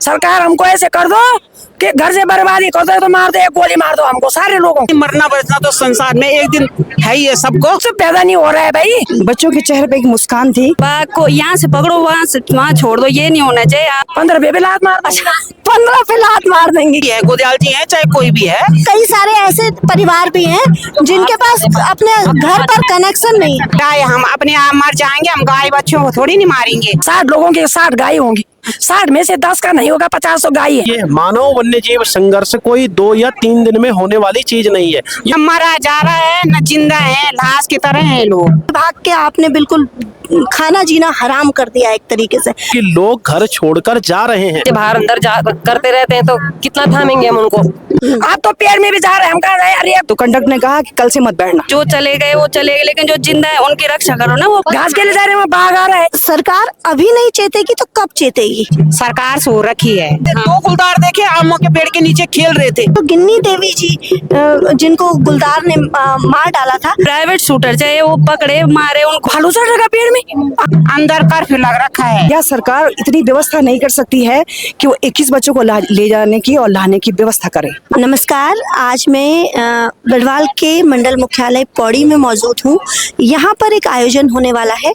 सरकार हमको ऐसे कर दो कि घर से बर्बादी कर दो, तो मार दो, एक गोली मार दो हमको, सारे लोगों को। मरना बचना तो संसार में एक दिन है ही है, सबको सब पैदा नहीं हो रहा है भाई। बच्चों के चेहरे पे एक मुस्कान थी। को यहाँ से पकड़ो, वहाँ छोड़ दो, ये नहीं होना चाहिए। 15 पे भी लात मार दो। 15 पे लात मार देंगे। है गोदयाल जी है चाहे कोई भी है। कई सारे ऐसे परिवार भी हैं जिनके पास अपने घर पर कनेक्शन नहीं। गाय हम अपने आप मर जाएंगे, हम गाय बच्चों को थोड़ी नहीं मारेंगे। 60 लोगों के 60 गाय होंगी, 60 में से 10 का नहीं होगा, 50 तो गाय है। ये मानव वन्य जीव संघर्ष कोई 2 या 3 दिन में होने वाली चीज नहीं है। न मरा जा रहा है न जिंदा है, लाश की तरह है लोग। भाग के आपने बिल्कुल खाना जीना हराम कर दिया एक तरीके से। कि लोग घर छोड़कर जा रहे हैं। बाहर अंदर करते रहते हैं तो कितना थामेंगे हम उनको। आप तो पेड़ में भी जा रहे हैं, हम कहा रहे अरे तो कंडक्टर ने कहा कि कल से मत बैठना। जो चले गए वो चले गए, लेकिन जो जिंदा है उनकी रक्षा करो ना। वो घास के लिए जा रहे हैं, बाघ आ रहा है। सरकार अभी नहीं चेतेगी तो कब चेतेगी? सरकार सो रखी है। 2 गुलदार देखे आमों के पेड़ के नीचे खेल रहे थे। तो गिन्नी देवी जी जिनको गुलदार ने मार डाला था, प्राइवेट शूटर चाहे वो पकड़े मारे उनको। फलूसा लगा पेड़ में। अंदर कर्फ्यू लग रखा है। क्या सरकार इतनी व्यवस्था नहीं कर सकती है कि वो 21 बच्चों को ले जाने की और लाने की व्यवस्था करे? नमस्कार, आज मैं गढ़वाल के मंडल मुख्यालय पौड़ी में मौजूद हूँ। यहाँ पर एक आयोजन होने वाला है।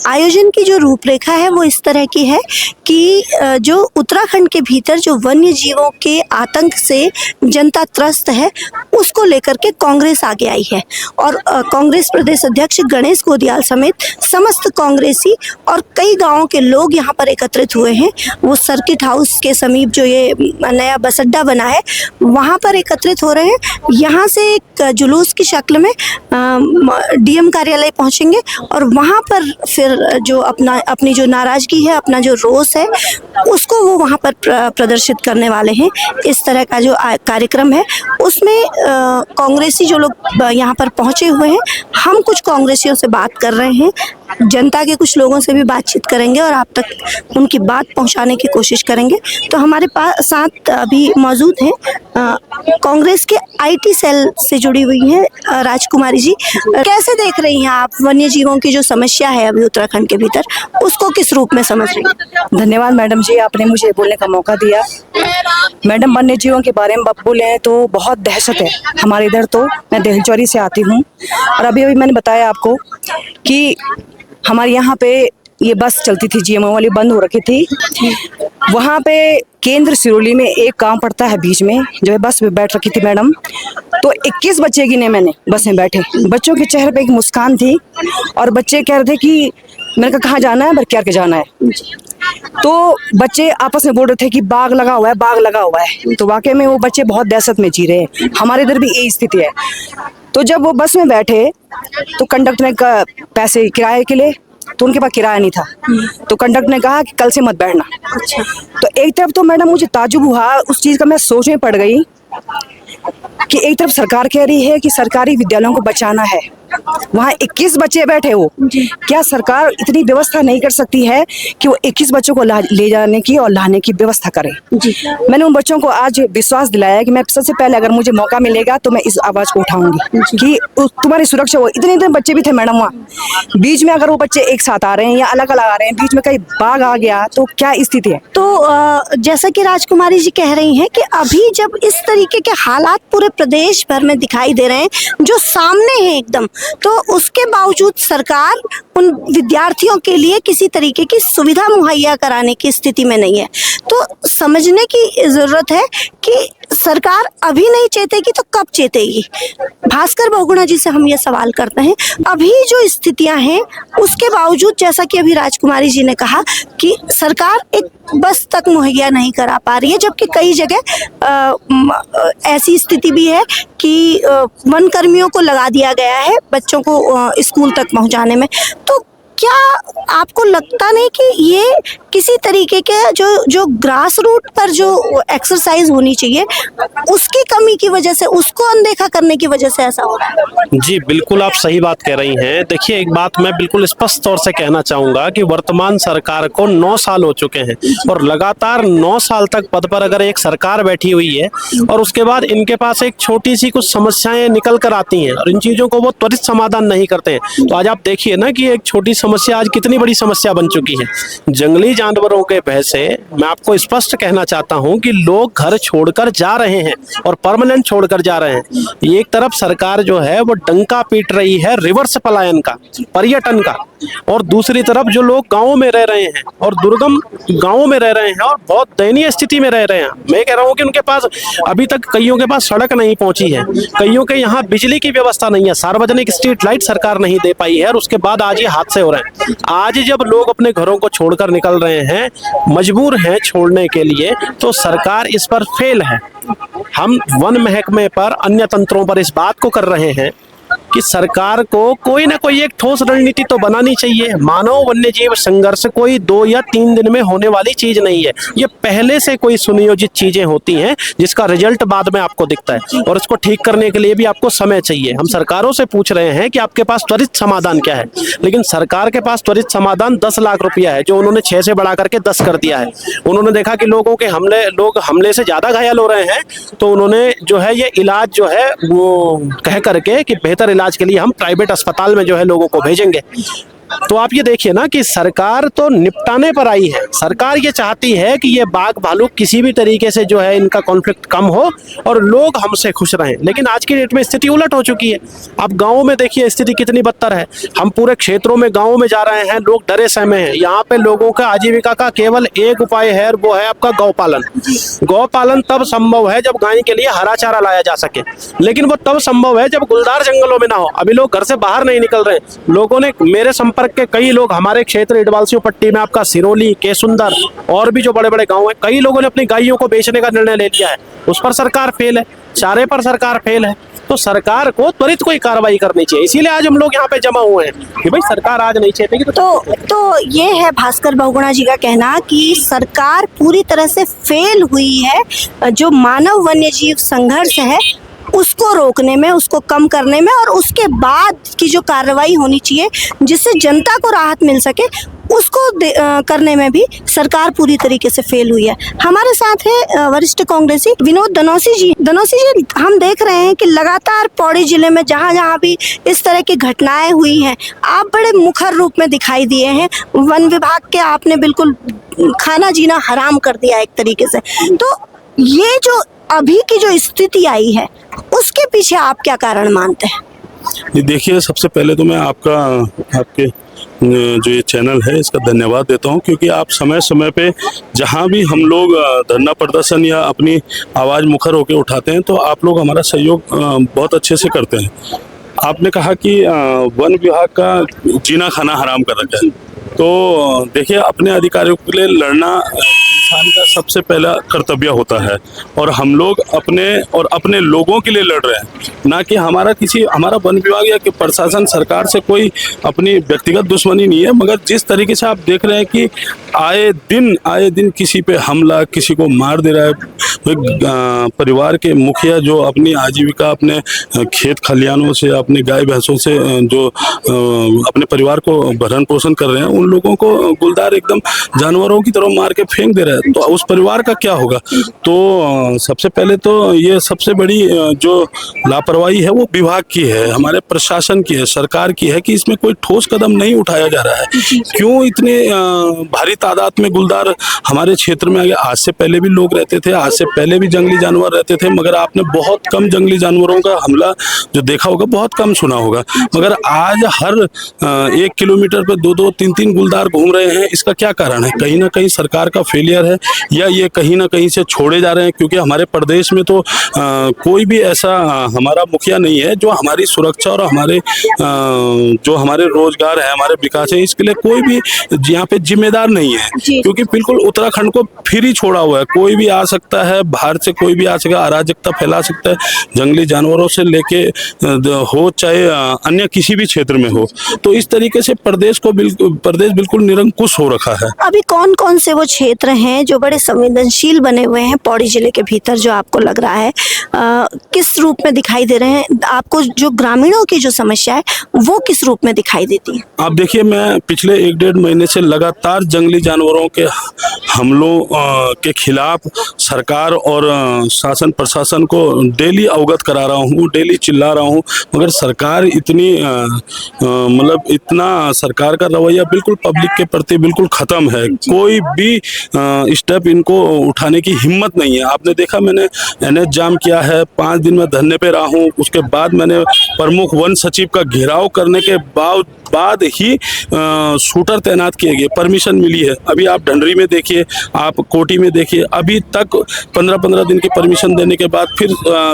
आयोजन की जो रूपरेखा है वो इस तरह की है कि जो उत्तराखंड के भीतर जो वन्य जीवों के आतंक से जनता त्रस्त है, उसको लेकर के कांग्रेस आगे आई है। और कांग्रेस प्रदेश अध्यक्ष गणेश गोदियाल समेत समस्त कांग्रेसी और कई गाँवों के लोग यहाँ पर एकत्रित हुए हैं। वो सर्किट हाउस के समीप जो ये नया बस अड्डा बना है, वहाँ पर एकत्रित हो रहे हैं। यहाँ से एक जुलूस की शक्ल में डीएम कार्यालय पहुँचेंगे और वहाँ पर फिर जो अपनी जो नाराजगी है, अपना जो रोष है, उसको वो वहाँ पर प्रदर्शित करने वाले हैं। इस तरह का जो कार्यक्रम है उसमें कांग्रेसी जो लोग यहाँ पर पहुँचे हुए हैं, हम कुछ कांग्रेसियों से बात कर रहे हैं, जनता के कुछ लोगों से भी बातचीत करेंगे और आप तक उनकी बात पहुंचाने की कोशिश करेंगे। तो हमारे पास साथ अभी मौजूद हैं कांग्रेस के आईटी सेल से जुड़ी हुई हैं राजकुमारी जी। कैसे देख रही हैं आप वन्य जीवों की जो समस्या है अभी उत्तराखंड के भीतर, उसको किस रूप में समझ रही हैं? धन्यवाद मैडम जी, आपने मुझे बोलने का मौका दिया। मैडम, वन्य जीवों के बारे में बोले हैं तो बहुत दहशत है हमारे इधर। तो मैं देहलचौरी से आती हूँ और अभी मैंने बताया आपको कि हमारे यहाँ पे ये बस चलती थी, जीएमओ वाली बंद हो रखी थी। वहाँ पे केंद्र सिरोली में एक गांव पड़ता है बीच में, जो है बस में बैठ रखी थी मैडम। तो 21 बच्चे गिने मैंने बस में बैठे। बच्चों के चेहरे पे एक मुस्कान थी और बच्चे कह रहे थे कि मैंने कहा कहाँ जाना है, बरक्यार के जाना है। तो बच्चे आपस में बोल रहे थे कि बाघ लगा हुआ है, बाघ लगा हुआ है। तो वाकई में वो बच्चे बहुत दहशत में जी रहे हैं। हमारे इधर भी यही स्थिति है। तो जब वो बस में बैठे तो कंडक्टर ने पैसे किराए के लिए, तो उनके पास किराया नहीं था। तो कंडक्टर ने कहा कि कल से मत बैठना। अच्छा। तो एक तरफ तो मैडम मुझे ताजुब हुआ, उस चीज का मैं सोच में पड़ गई कि एक तरफ सरकार कह रही है कि सरकारी विद्यालयों को बचाना है, वहाँ 21 बच्चे बैठे हो। क्या सरकार इतनी व्यवस्था नहीं कर सकती है कि वो 21 बच्चों को ले जाने की और लाने की व्यवस्था करे? मैंने उन बच्चों को आज विश्वास दिलाया कि मैं सबसे पहले अगर मुझे मौका मिलेगा तो मैं इस आवाज को उठाऊंगी कि तुम्हारी सुरक्षा हो। इतने बच्चे भी थे मैडम वहाँ, बीच में अगर वो बच्चे एक साथ आ रहे हैं या अलग अलग आ रहे हैं, बीच में कहीं बाघ आ गया तो क्या स्थिति है? तो जैसा कि राजकुमारी जी कह रही हैं कि अभी जब इस तरीके के हालात पूरे प्रदेश भर में दिखाई दे रहे हैं, जो सामने हैं एकदम, तो उसके बावजूद सरकार उन विद्यार्थियों के लिए किसी तरीके की सुविधा मुहैया कराने की स्थिति में नहीं है। तो समझने की जरूरत है कि सरकार अभी नहीं चेतेगी तो कब चेतेगी? भास्कर बहुगुणा जी से हम ये सवाल करते हैं। अभी जो स्थितियां हैं उसके बावजूद, जैसा कि अभी राजकुमारी जी ने कहा कि सरकार एक बस तक मुहैया नहीं करा पा रही है, जबकि कई जगह ऐसी स्थिति भी है कि वन कर्मियों को लगा दिया गया है बच्चों को स्कूल तक पहुंचाने में। तो क्या आपको लगता नहीं कि ये किसी तरीके के जो ग्रास रूट पर जो एक्सरसाइज होनी चाहिए उसकी कमी की वजह से, उसको अनदेखा करने की वजह से ऐसा हो रहा है? जी बिल्कुल, आप सही बात कह रही हैं। देखिए, एक बात मैं बिल्कुल स्पष्ट तौर से कहना चाहूंगा कि वर्तमान सरकार को 9 साल हो चुके हैं और लगातार 9 साल तक पद पर अगर एक सरकार बैठी हुई है और उसके बाद इनके पास एक छोटी सी कुछ समस्याएं निकल कर आती हैं और इन चीजों को वो त्वरित समाधान नहीं करते हैं। तो आज आप देखिए ना कि एक छोटी समस्या आज कितनी बड़ी समस्या बन चुकी है। जंगली जानवरों के भय से मैं आपको स्पष्ट कहना चाहता हूं कि लोग घर छोड़कर जा रहे हैं और परमानेंट छोड़कर जा रहे हैं। एक तरफ सरकार जो है वो डंका पीट रही है रिवर्स पलायन का, पर्यटन का, और दूसरी तरफ जो लोग गाँव में रह रहे हैं और दुर्गम गाँव में रह रहे हैं और बहुत दयनीय स्थिति में रह रहे हैं। मैं कह रहा हूँ कि उनके पास अभी तक कईयों के पास सड़क नहीं पहुंची है, कईयों के यहाँ बिजली की व्यवस्था नहीं है, सार्वजनिक स्ट्रीट लाइट सरकार नहीं दे पाई है, और उसके बाद आज ये हादसे हो रहे हैं। आज जब लोग अपने घरों को छोड़कर निकल रहे हैं, मजबूर हैं छोड़ने के लिए, तो सरकार इस पर फेल है। हम वन महकमे पर, अन्य तंत्रों पर इस बात को कर रहे हैं कि सरकार को कोई ना कोई एक ठोस रणनीति तो बनानी चाहिए। मानव वन्य जीव संघर्ष कोई 2 या 3 दिन में होने वाली चीज नहीं है, ये पहले से कोई सुनियोजित चीजें होती हैं जिसका रिजल्ट बाद में आपको दिखता है, और इसको ठीक करने के लिए भी आपको समय चाहिए। हम सरकारों से पूछ रहे हैं कि आपके पास त्वरित समाधान क्या है, लेकिन सरकार के पास त्वरित समाधान 10 लाख रुपया है, जो उन्होंने 6 से बढ़ा करके 10 कर दिया है। उन्होंने देखा कि लोग हमले से ज्यादा घायल हो रहे हैं, तो उन्होंने जो है ये इलाज जो है वो कह करके कि बेहतर इलाज के लिए हम प्राइवेट अस्पताल में जो है लोगों को भेजेंगे। तो आप ये देखिए ना कि सरकार तो निपटाने पर आई है। सरकार ये चाहती है कि ये बाघ भालू किसी भी तरीके से जो है इनका कॉन्फ्लिक्ट कम हो और लोग हमसे खुश रहें, लेकिन आज की डेट में स्थिति उलट हो चुकी है। अब गाँव में देखिए स्थिति कितनी बदतर है। हम पूरे क्षेत्रों में गाँव में जा रहे हैं, लोग डरे सहमे हैं। यहाँ पे लोगों का आजीविका का केवल एक उपाय है, वो है आपका गौपालन। गौपालन तब संभव है जब गाय के लिए हरा चारा लाया जा सके, लेकिन वो तब संभव है जब गुलदार जंगलों में ना हो। अभी लोग घर से बाहर नहीं निकल रहे हैं। लोगों ने, मेरे संपर्क के कई लोग हमारे क्षेत्र इडवालसियों पट्टी में, आपका सिरोली, केसुंदर और भी जो बड़े बड़े गांव हैं, कई लोगों ने अपनी गायों को बेचने का निर्णय ले लिया है। उस पर सरकार फेल है, चारे पर सरकार फेल है। तो सरकार को त्वरित कोई कार्रवाई करनी चाहिए। इसीलिए आज हम लोग यहाँ पे जमा हुए हैं कि भाई सरकार आज नहीं चाहती तो ये है भास्कर बहुगुणा जी का कहना कि सरकार पूरी तरह से फेल हुई है जो मानव वन्य जीव संघर्ष है उसको रोकने में, उसको कम करने में, और उसके बाद की जो कार्रवाई होनी चाहिए जिससे जनता को राहत मिल सके उसको करने में भी सरकार पूरी तरीके से फेल हुई है। हमारे साथ है वरिष्ठ कांग्रेसी विनोद धनौसी जी। धनौसी जी, हम देख रहे हैं कि लगातार पौड़ी जिले में जहाँ जहाँ भी इस तरह की घटनाएं हुई हैं, आप बड़े मुखर रूप में दिखाई दिए हैं। वन विभाग के आपने बिल्कुल खाना जीना हराम कर दिया एक तरीके से। तो ये जो अभी की जो स्थिति आई है उसके पीछे आप क्या कारण मानते हैं? देखिए, सबसे पहले तो मैं आपके जो ये चैनल है इसका धन्यवाद देता हूं, क्योंकि आप समय समय पे जहां भी हम लोग धरना प्रदर्शन या अपनी आवाज़ मुखर होकर उठाते हैं तो आप लोग हमारा सहयोग बहुत अच्छे से करते हैं। आपने कहा कि वन विभाग का जीना खाना हराम कर रखा है, तो देखिए अपने अधिकारियों के लिए लड़ना इंसान का सबसे पहला कर्तव्य होता है, और हम लोग अपने लोगों के लिए लड़ रहे हैं, ना कि हमारा वन विभाग या कि प्रशासन सरकार से कोई अपनी व्यक्तिगत दुश्मनी नहीं है। मगर जिस तरीके से आप देख रहे हैं कि आए दिन किसी पे हमला, किसी को मार दे रहा है। परिवार के मुखिया जो अपनी आजीविका अपने खेत खलियानों से, अपने गाय भैंसों से जो अपने परिवार को भरण पोषण कर रहे हैं, उन लोगों को गुलदार एकदम जानवरों की तरह मार के फेंक दे रहे हैं, तो उस परिवार का क्या होगा? तो सबसे पहले तो ये सबसे बड़ी जो लापरवाही है वो विभाग की है, हमारे प्रशासन की है, सरकार की है कि इसमें कोई ठोस कदम नहीं उठाया जा रहा है। क्यों इतने भारी तादाद में गुलदार हमारे क्षेत्र में आ गया? आज से पहले भी लोग रहते थे, आज से पहले भी जंगली जानवर रहते थे, मगर आपने बहुत कम जंगली जानवरों का हमला जो देखा होगा, बहुत कम सुना होगा। मगर आज हर 1 किलोमीटर पे 2-2, 3-3 गुलदार घूम रहे हैं। इसका क्या कारण है? कहीं ना कहीं सरकार का फेलियर है, या ये कहीं ना कहीं से छोड़े जा रहे हैं, क्योंकि हमारे प्रदेश में तो कोई भी ऐसा हमारा मुखिया नहीं है जो हमारी सुरक्षा और जो हमारे रोजगार है, हमारे विकास है, इसके लिए कोई भी यहाँ पे जिम्मेदार नहीं है, क्योंकि बिल्कुल उत्तराखंड को फ्री छोड़ा हुआ है। कोई भी आ सकता है, बाहर से कोई भी आ सकता है, अराजकता फैला सकता है, जंगली जानवरों से लेके हो चाहे अन्य किसी भी क्षेत्र में हो। तो इस तरीके से प्रदेश प्रदेश बिल्कुल निरंकुश हो रखा है। अभी कौन कौन से वो क्षेत्र हैं जो बड़े संवेदनशील बने हुए हैं पौड़ी जिले के भीतर, जो आपको लग रहा है किस रूप में दिखाई दे रहे हैं आपको? जो ग्रामीणों की जो समस्या है वो किस रूप में दिखाई देती है? आप देखिए, मैं पिछले 1-1.5 महीने से लगातार जंगली जानवरों के हमलों के खिलाफ सरकार और शासन प्रशासन को डेली अवगत करा रहा हूँ, डेली चिल्ला रहा हूँ, मगर सरकार इतनी मतलब इतना सरकार का रवैया बिल्कुल पब्लिक के प्रति बिल्कुल खत्म है। कोई भी स्टेप इनको उठाने की हिम्मत नहीं है। आपने देखा, मैंने NH जाम किया है, 5 दिन में धरने पे रहा हूँ। उसके बाद मैंने प्रमुख वन सचिव का घेराव करने के बाद ही शूटर तैनात किए गए, परमिशन मिली है। अभी आप ढंडरी में देखिए, आप कोटी में देखिए, अभी तक 15-15 दिन की परमिशन देने के बाद फिर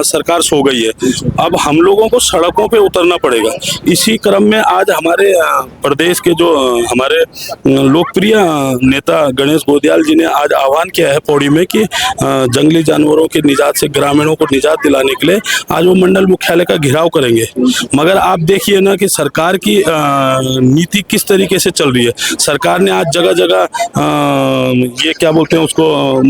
सरकार सो गई है। अब हम लोगों को सड़कों पे उतरना पड़ेगा। इसी क्रम में आज हमारे प्रदेश के जो हमारे लोकप्रिय नेता गणेश गोदियाल जी ने आज आह्वान किया है पौड़ी में कि जंगली जानवरों की निजात से ग्रामीणों को निजात दिलाने के लिए आज वो मंडल मुख्यालय का घेराव करेंगे। मगर आप देखिए ना कि सरकार की नीति किस तरीके से चल रही है। सरकार ने आज जगह जगह ये क्या बोलते हैं उसको,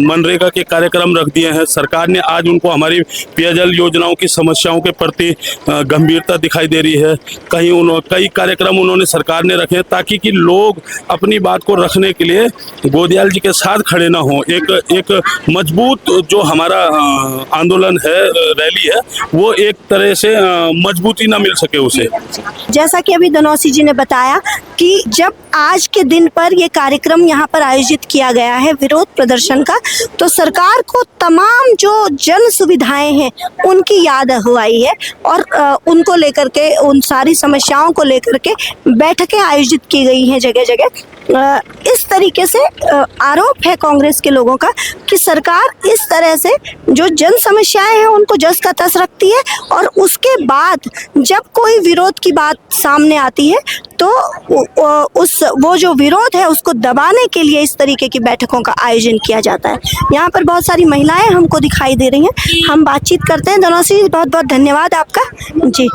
मनरेगा के कार्यक्रम रख दिए हैं। सरकार ने आज उनको हमारी पेयजल योजनाओं की समस्याओं के प्रति गंभीरता दिखाई दे रही है। कई कार्यक्रम उन्होंने सरकार ने रखे ताकि कि लोग अपनी बात को रखने के लिए गोदियाल जी के साथ खड़े ना हो। एक मजबूत जो हमारा आंदोलन है, रैली है, वो एक तरह से मजबूती ना मिल सके उसे। जैसा कि अभी धनौसी जी ने बताया कि जब आज के दिन पर ये कार्यक्रम यहाँ पर आयोजित किया गया है विरोध प्रदर्शन का, तो सरकार को तमाम जो जन सुविधाएं हैं उनकी याद आई है और उनको लेकर के, उन सारी समस्याओं को लेकर के बैठकें आयोजित की गई हैं जगह जगह। इस तरीके से आरोप है कांग्रेस के लोगों का कि सरकार इस तरह से जो जन समस्याएं हैं उनको जस का तस रखती है और उसके बाद जब कोई विरोध की बात सामने आती है तो वो जो विरोध है उसको दबाने के लिए इस तरीके की बैठकों का आयोजन किया जाता है। यहाँ पर बहुत सारी महिलाएं हमको दिखाई दे रही हैं, हम बातचीत करते हैं। दोनों से बहुत बहुत धन्यवाद आपका जी।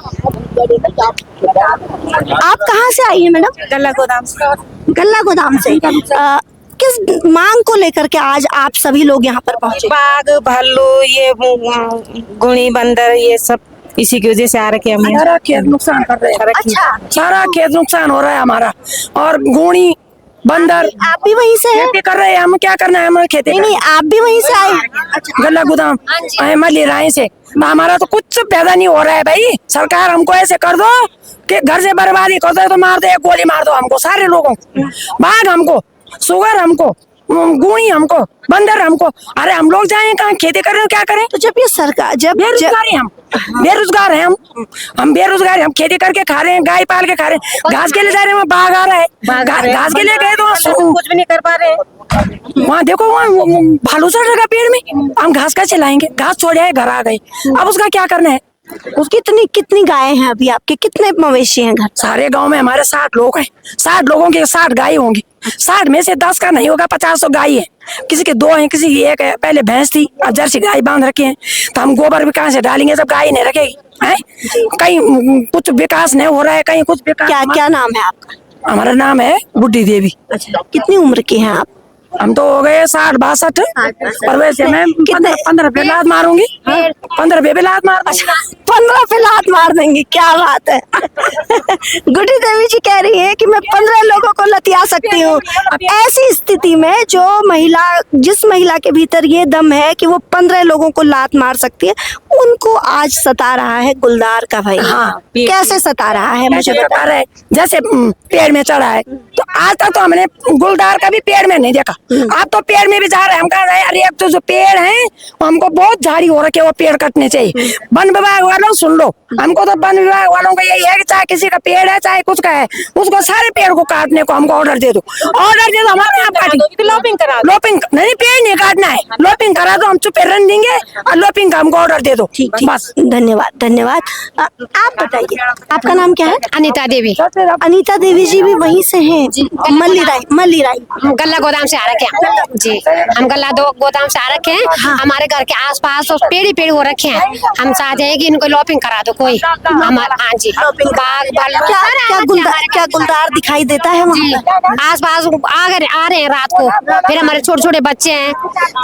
आप कहाँ से आई हैं मैडम? गल्ला गोदाम से। गल्ला गोदाम से। किस मांग को लेकर के आज आप सभी लोग यहाँ पर पहुँचे? बाघ, भालू, ये गुणी, बंदर, ये सब इसी की वजह से आ रखे हम। सारा खेत नुकसान कर रहे हैं। अच्छा, सारा खेत नुकसान हो रहा है हमारा, और गुणी, बंदर आप भी वहीं से हैं? खेती कर रहे हैं। हम क्या करना है, हमारे खेती नहीं, आप भी वहीं से आए? गल्ला गोदाम मल्ली राय से। हमारा तो कुछ पैदा नहीं हो रहा है भाई। सरकार हमको ऐसे कर दो कि घर से बर्बादी कर दो, तो मार दो, एक गोली मार दो हमको, सारे लोगों को। बाघ हमको, सुगर हमको, गुणी हमको, बंदर हमको। अरे हम लोग जाएं कहाँ, खेती कर रहे हो, क्या करें? तो जब ये सरकार, जब बेरोजगारी, हम बेरोजगार हैं, हम बेरोजगार हैं, हम खेती करके खा रहे हैं, गाय पाल के खा रहे हैं, घास के लिए जा रहे हैं, बाघ आ रहा है, घास के लिए गए तो कुछ भी नहीं कर पा रहे। वहाँ देखो, वहाँ भालू चढ़ रहा पेड़ में, हम घास कैसे लाएंगे? घास छोड़े घर आ गए, अब उसका क्या करना है? कितनी गायें हैं अभी आपके, कितने मवेशी हैं घर? सारे गांव में हमारे 60 लोग हैं, 60 लोगों के 60 गाय होंगी। 60 में से 10 का नहीं होगा, 50 तो गाय है। किसी के 2 हैं, किसी की 1 है। पहले भैंस थी, अब जर्सी गाय बांध रखे हैं, तो हम गोबर भी कहाँ से डालेंगे? सब गाय नहीं रखेगी है। कहीं कुछ विकास नहीं हो रहा है, कहीं कुछ विकास। क्या नाम है आपका? हमारा नाम है बुड्ढी देवी। अच्छा, कितनी उम्र की हैं आप? हम तो हो गए 60-62, और वैसे मैं 15 पे लात मारूंगी। 15 पे लात मार। 15 पे लात मार देंगी, क्या बात है। गुड्डी देवी जी कह रही है कि मैं 15 लोगों को लतिया सकती हूँ। ऐसी स्थिति में जिस महिला के भीतर ये दम है कि वो 15 लोगों को लात मार सकती है, उनको आज सता रहा है गुलदार का भाई। हाँ, कैसे सता रहा है मुझे बता रहा है? जैसे पेड़ में चढ़ा है, तो आज तक तो हमने गुलदार का भी पेड़ में नहीं देखा। आप तो पेड़ में भी जा रहे हैं, हम कह रहे हैं अरे अब तो जो पेड़ हैं हमको बहुत झाड़ी हो रखे, वो पेड़ कटने चाहिए। वन विभाग वालों सुन लो, हमको तो वन विभाग वालों का यही है कि चाहे किसी का पेड़ है चाहे कुछ का है, उसको सारे पेड़ को काटने को हमको ऑर्डर दे दो। ऑर्डर दे दो, हमारे यहाँ काटेंगे। लॉपिंग करा, लॉपिंग नहीं, पेड़ नहीं काटना है, लॉपिंग करा दो, हम चुपे रन देंगे और लॉपिंग का हमको ऑर्डर दे दो। ठीक, बस। धन्यवाद। आप बताइए, आपका नाम क्या है? अनीता देवी। अनीता देवी जी भी वहीं से हैं? मल्ली राय। गल्ला गोदाम से आ रखे हैं जी। हम गल्ला गोदाम से आ रखे हैं। हमारे घर के आसपास पेड़ ही पेड़ हो रखे हैं। हम चाहते हैं कि इनको हमको लॉपिंग करा दो कोई हमारा। हाँ जी, बाघ भालू क्या गुलदार दिखाई देता है वहाँ पर? आस पास आ रहे हैं रात को। फिर हमारे छोटे छोटे बच्चे हैं,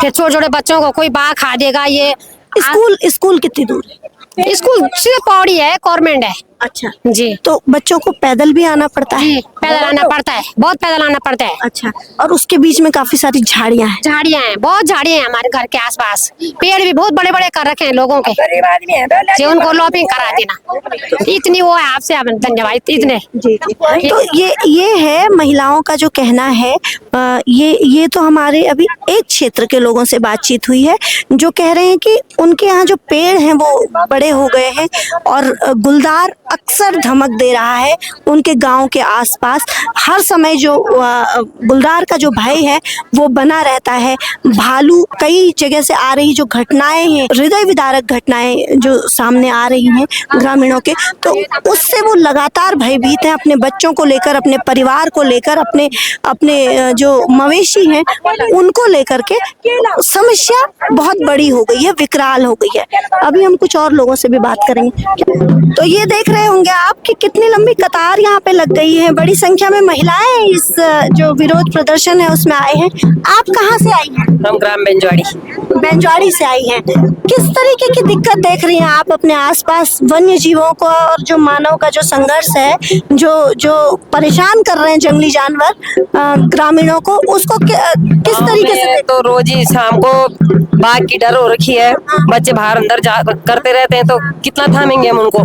फिर छोटे छोटे बच्चों को कोई बाघ खा देगा। ये स्कूल कितनी दूर है? स्कूल सीधे पौड़ी है, गवर्नमेंट है। अच्छा जी, तो बच्चों को पैदल भी आना पड़ता है? पैदल आना पड़ता है, बहुत पैदल आना पड़ता है। अच्छा, और उसके बीच में काफी सारी झाड़ियाँ हैं? झाड़ियाँ हैं, बहुत झाड़ियाँ हैं हमारे घर के आसपास। पेड़ भी बहुत बड़े बड़े कर रखे हैं लोगों के, गरीब आदमी है जी उनको लॉपिंग करा देना। इतनी वो है आपसे धन्यवाद इतने। जी। तो ये है महिलाओं का जो कहना है। ये तो हमारे अभी एक क्षेत्र के लोगों से बातचीत हुई है जो कह रहे हैं कि उनके यहाँ जो पेड़ हैं वो बड़े हो गए हैं और गुलदार अक्सर धमक दे रहा है उनके गांव के आसपास। हर समय जो गुलदार का जो भय है वो बना रहता है। भालू कई जगह से आ रही जो घटनाएं हैं, हृदय विदारक घटनाएं जो सामने आ रही हैं ग्रामीणों के, तो उससे वो लगातार भयभीत हैं अपने बच्चों को लेकर, अपने परिवार को लेकर, अपने जो मवेशी हैं उनको लेकर के। समस्या बहुत बड़ी हो गई है, विकराल हो गई है। अभी हम कुछ और लोगों से भी बात करेंगे। तो ये देख रहे होंगे आप कि कितनी लंबी कतार यहाँ पे लग गई है। बड़ी संख्या में महिलाएं इस जो विरोध प्रदर्शन है उसमें आए हैं। आप कहाँ से आई हैं? हम ग्राम बेंजवाड़ी से आई हैं। किस तरीके की दिक्कत देख रही हैं आप अपने आसपास वन्य जीवों को और जो मानव का जो संघर्ष है, जो परेशान कर रहे हैं जंगली जानवर ग्रामीणों को, उसको किस तरीके से? तो रोज ही शाम को बाघ की डर हो रखी है, बच्चे बाहर अंदर जा करते रहते हैं, तो कितना थामेंगे हम उनको,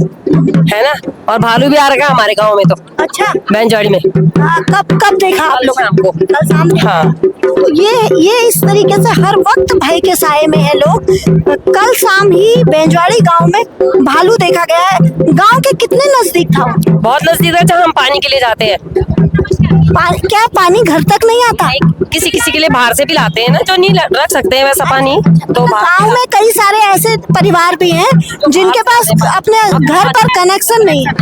है ना। और भालू भी आ रखा है हमारे गांव में। तो अच्छा, बेंजवाड़ी में कब देखा आप लोग? शाम को। कल शाम को। हाँ, तो ये इस तरीके से हर वक्त भय के साए में है लोग। कल शाम ही बेंजवाड़ी गांव में भालू देखा गया है। गांव के कितने नजदीक था? बहुत नजदीक है, जहाँ हम पानी के लिए जाते हैं। क्या पानी घर तक नहीं आता? किसी के लिए बाहर से भी लाते हैं ना, जो नहीं रख सकते हैं वैसा पानी। तो गांव में कई सारे ऐसे परिवार भी हैं जिनके पास अपने घर पर कनेक्शन नहीं है।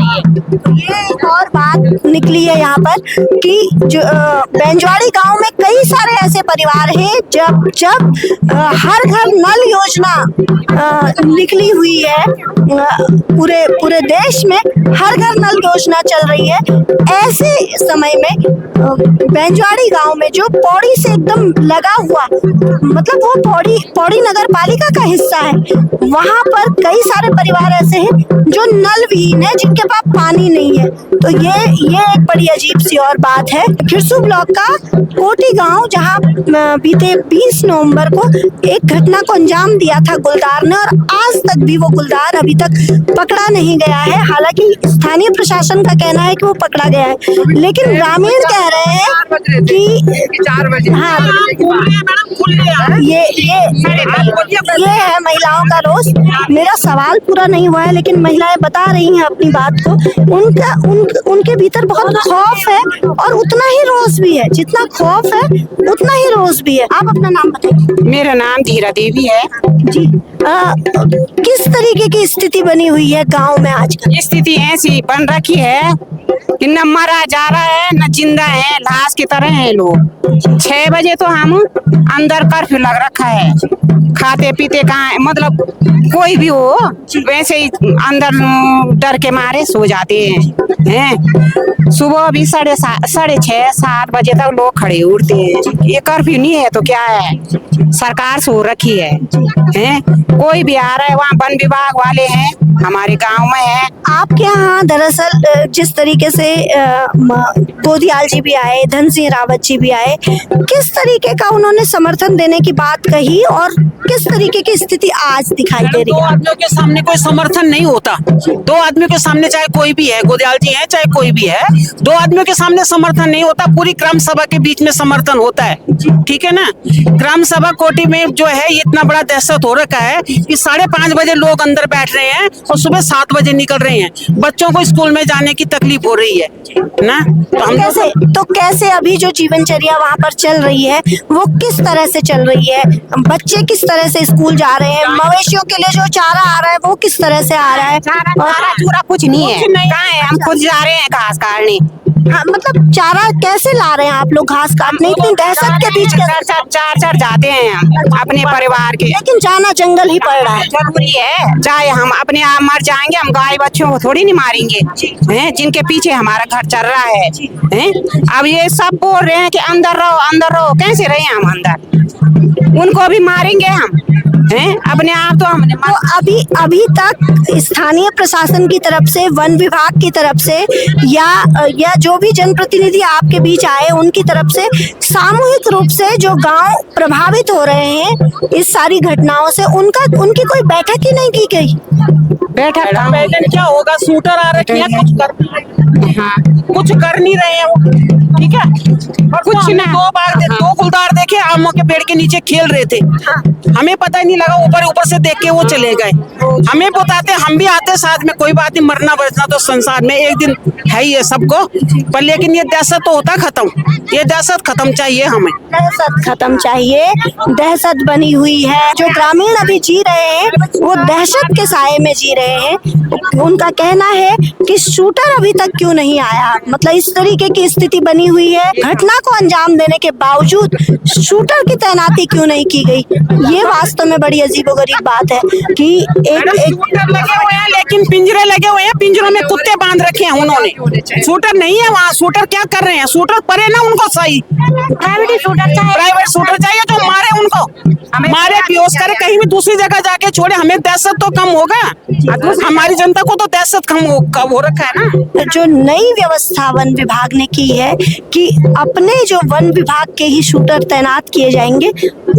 ये एक और बात निकली है यहाँ पर कि जो बेंजवाड़ी गांव में कई सारे ऐसे परिवार हैं जब हर घर नल योजना निकली हुई है, पूरे देश में हर घर नल योजना चल रही है। ऐसे समय में बेंजवाड़ी गांव में जो पौड़ी से एकदम लगा हुआ, मतलब वो पौड़ी नगर पालिका का हिस्सा है, वहां पर कई सारे परिवार ऐसे हैं जो नल विहीन है, जिनके पास पानी नहीं है। तो ये एक बड़ी अजीब सी और बात है। खिरसू ब्लॉक का कोटी गांव, जहां बीते 20 नवंबर को एक घटना को अंजाम दिया था गुलदार ने, और आज तक भी वो गुलदार अभी तक पकड़ा नहीं गया है। हालांकि स्थानीय प्रशासन का कहना है कि वो पकड़ा गया है, लेकिन ग्रामीण कह रहे हैं कि 4 बजे हाँ, ये है महिलाओं का रोष। मेरा सवाल पूरा नहीं हुआ है, लेकिन महिलाएं बता रही हैं अपनी बात को। उनके भीतर बहुत खौफ है और उतना ही रोष भी है। जितना खौफ है उतना ही रोष भी है। आप अपना नाम बताइए। मेरा नाम धीरा देवी है जी। किस तरीके की स्थिति बनी हुई है गांव में आजकल? स्थिति ऐसी बन रखी है कि न मरा जा रहा है न जिंदा है, लाश की तरह है लोग। 6 बजे तो हम अंदर कर्फ्यू लग रखा है। खाते पीते कहाँ, मतलब कोई भी हो वैसे ही अंदर डर के मारे सो जाते हैं। सुबह भी 6:30 7 बजे तक लोग खड़े उठते हैं। ये कर्फ्यू नहीं है तो क्या है, सरकार सो रखी है। कोई भी आ रहा है, वहाँ वन विभाग वाले हैं, हमारे गांव में है। आपके यहाँ दरअसल जिस तरीके से गोदियाल जी भी आए, धन सिंह रावत जी भी आए, किस तरीके का उन्होंने समर्थन देने की बात कही और किस तरीके की स्थिति आज दिखाई दे रही है? 2 आदमियों के सामने कोई समर्थन नहीं होता। 2 आदमियों के सामने, चाहे कोई भी है, गोदियाल जी है चाहे कोई भी है, 2 आदमियों के सामने समर्थन नहीं होता। पूरी ग्राम सभा के बीच में समर्थन होता है, ठीक है ना। ग्राम सभा कोटी में जो है इतना बड़ा दहशत हो रखा है कि 5:30 बजे लोग अंदर बैठ रहे हैं और सुबह 7 बजे निकल रहे हैं। बच्चों को स्कूल में जाने की तकलीफ हो रही है ना। तो कैसे अभी जो जीवनचर्या वहाँ पर चल रही है वो किस तरह से चल रही है? बच्चे किस तरह से स्कूल जा रहे हैं? मवेशियों के लिए जो चारा आ रहा है वो किस तरह से आ रहा है? चारा चूरा कुछ नहीं है। कहाँ है? हम खुद जा रहे हैं घास काटने। हाँ, मतलब चारा कैसे ला रहे हैं आप लोग घास काटने? इतनी दहशत के बीच कैसे? चार जाते हैं हम अपने परिवार के। लेकिन जाना जंगल ही पड़ रहा है। जरूरी है, चाहे हम अपने आप मर जाएंगे, हम गाय बच्चों को थोड़ी नहीं मारेंगे हैं, जिनके पीछे हमारा घर चल रहा है हैं। अब ये सब बोल रहे हैं कि अंदर रहो, कैसे रहे हम अंदर? उनको भी मारेंगे हम हैं, अपने आप तो हमने तो अभी तक स्थानीय प्रशासन की तरफ से, वन विभाग की तरफ से या जो भी जनप्रतिनिधि आपके बीच आए उनकी तरफ से सामूहिक रूप से जो गांव प्रभावित हो रहे हैं इस सारी घटनाओं से, उनकी कोई बैठक ही नहीं की गई? बैठक क्या होगा? शूटर आ रखे हैं, कुछ कर नहीं रहे हैं वो, ठीक है। कुछ ना, दो गुलदार देखे आमों के पेड़ के नीचे खेल रहे थे, हमें पता ही नहीं लगा, ऊपर से देख के वो चले गए। हमें बताते, हम भी आते साथ में, कोई बात नहीं, मरना बचना तो संसार में एक दिन है ही है सबको, पर लेकिन ये दहशत तो होता खत्म, ये दहशत खत्म चाहिए हमें, दहशत खत्म चाहिए। दहशत बनी हुई है, जो ग्रामीण अभी जी रहे हैं वो दहशत के साए में जी रहे हैं। उनका कहना है कि शूटर अभी तक क्यों नहीं आया, मतलब इस तरीके की स्थिति बनी हुई है, घटना को अंजाम देने के बावजूद शूटर की तैनाती क्यों नहीं की गई। ये वास्तव में बड़ी अजीबोगरीब बात है कि एक शूटर लगे हुए हैं, लेकिन पिंजरे लगे हुए हैं, पिंजरों में कुत्ते बांध रखे हैं उन्होंने। शूटर नहीं है वहाँ, शूटर क्या कर रहे हैं? शूटर परे ना उनको सही, प्राइवेट शूटर चाहिए जो मारे उनको, मारे बेहोश करे, कहीं भी दूसरी जगह जाके छोड़े, हमें दहशत तो कम होगा, हमारी जनता को तो दहशत कम हो रखा है ना। जो नई व्यवस्था वन विभाग ने की है कि अपने जो वन विभाग के ही शूटर तैनात किए जाएंगे,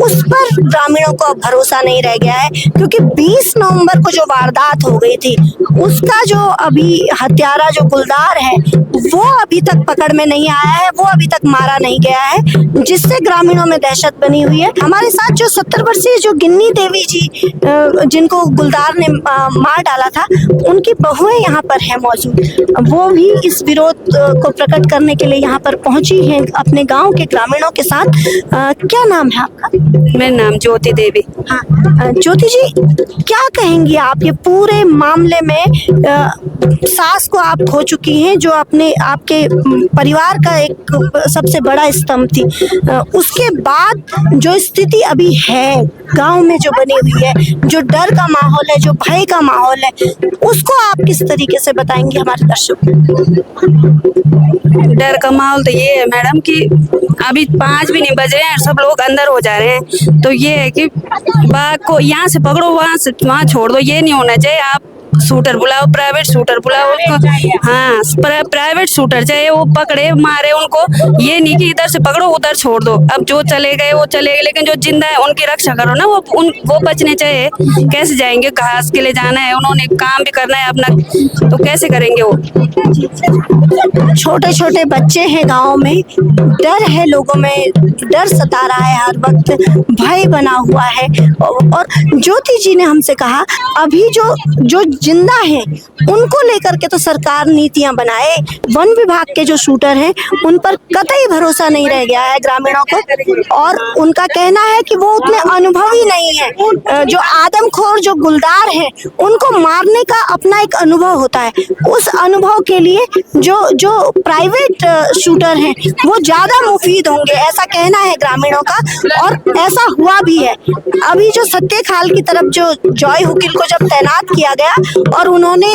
उस पर ग्रामीणों को भरोसा नहीं रह गया है, क्योंकि 20 नवंबर को जो वारदात हो गई थी उसका जो अभी हत्यारा जो गुलदार है वो अभी तक पकड़ में नहीं आया है, वो अभी तक मारा नहीं गया है, जिससे ग्रामीणों में दहशत बनी हुई है। हमारे साथ जो 70 वर्षीय जो गिन्नी देवी जी जिनको गुलदार ने मार डाला था, उनकी बहुएं यहाँ पर है मौजूद, वो भी इस विरोध को प्रकट करने के लिए यहाँ पर पहुंची हैं अपने गांव के ग्रामीणों के साथ। क्या नाम है आपका? मेरा नाम ज्योति देवी। हाँ, ज्योति जी, क्या कहेंगी आप ये पूरे मामले में? सास को आप खो चुकी हैं, जो आपके परिवार का एक सबसे बड़ा स्तंभ थी, उसके बाद जो स्थिति अभी है गांव में जो बनी हुई है, जो डर का माहौल है, जो भय का माहौल है, उसको आप किस तरीके से बताएंगे हमारे दर्शकों? डर का माहौल तो ये है मैडम कि अभी 5 भी नहीं बज रहे हैं, सब लोग अंदर हो जा रहे हैं, तो ये है कि बाघ को यहाँ से पकड़ो, वहाँ छोड़ दो, ये नहीं होना चाहिए। आप शूटर बुलाओ, प्राइवेट शूटर बुलाओ, हाँ प्राइवेट शूटर चाहिए, वो पकड़े मारे उनको, ये नहीं कि इधर से पकड़ो उधर छोड़ दो। अब जो चले गए वो चले गए, लेकिन जो जिंदा है उनकी रक्षा करो ना, वो बचने चाहिए। कैसे जाएंगे? घास के लिए जाना है, उन्होंने काम भी करना है अपना, तो कैसे करेंगे वो? छोटे छोटे बच्चे हैं गाँव में, डर है लोगों में, डर सता रहा है हर वक्त, भय बना हुआ है। और ज्योति जी ने हमसे कहा अभी जो जिंदा हैं उनको लेकर के तो सरकार नीतियां बनाए, वन विभाग के जो शूटर हैं उन पर कतई भरोसा नहीं रह गया है ग्रामीणों को, और उनका कहना है कि वो उतने अनुभवी नहीं है। जो आदमखोर जो गुलदार है उनको मारने का अपना एक अनुभव होता है, उस अनुभव के लिए जो प्राइवेट शूटर हैं वो ज्यादा मुफीद होंगे, ऐसा कहना है ग्रामीणों का, और ऐसा हुआ भी है। अभी जो सत्य खाल की तरफ जो जॉय हुकिल को जब तैनात किया गया और उन्होंने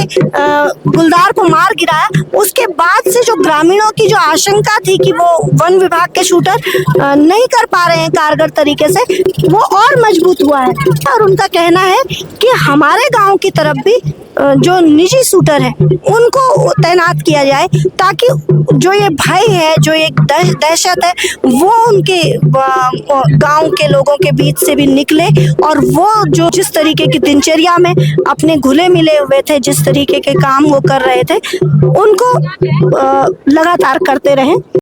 गुलदार को मार गिराया, उसके बाद से जो ग्रामीणों की जो आशंका थी कि वो वन विभाग के शूटर नहीं कर पा रहे हैं कारगर तरीके से, वो और मजबूत हुआ है। और उनका कहना है कि हमारे गांव की तरफ भी जो निजी शूटर है उनको तैनात किया जाए, ताकि जो ये भय है, जो एक दहशत है, वो उनके गांव के लोगों के बीच से भी निकले, और वो जो जिस तरीके की दिनचर्या में अपने घुले मिले हुए थे, जिस तरीके के काम वो कर रहे थे, उनको लगातार करते रहें।